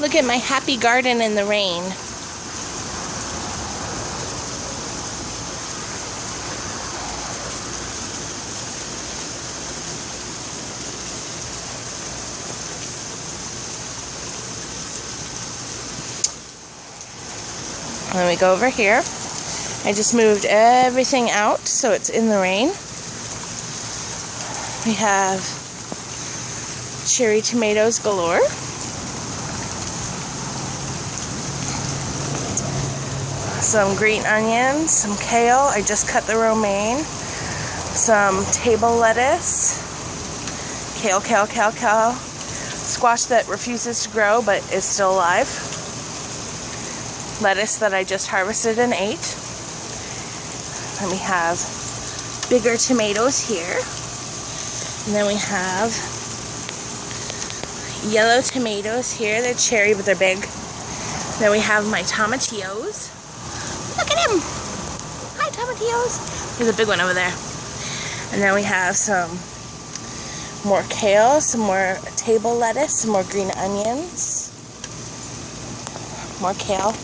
Look at my happy garden in the rain. Then we go over here. I just moved everything out so it's in the rain. We have cherry tomatoes galore. Some green onions, some kale. I just cut the romaine. Some table lettuce. Kale. Squash that refuses to grow but is still alive. Lettuce that I just harvested and ate. Then we have bigger tomatoes here. And then we have yellow tomatoes here. They're cherry, but they're big. Then we have my tomatillos. Look at him! Hi, tomatillos! There's a big one over there. And then we have some more kale, some more table lettuce, some more green onions, more kale.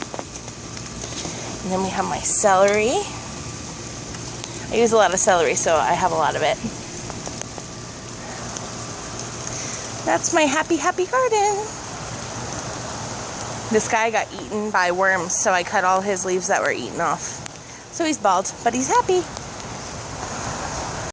And then we have my celery. I use a lot of celery, so I have a lot of it. That's my happy garden. This guy got eaten by worms, so I cut all his leaves that were eaten off. So he's bald, but he's happy.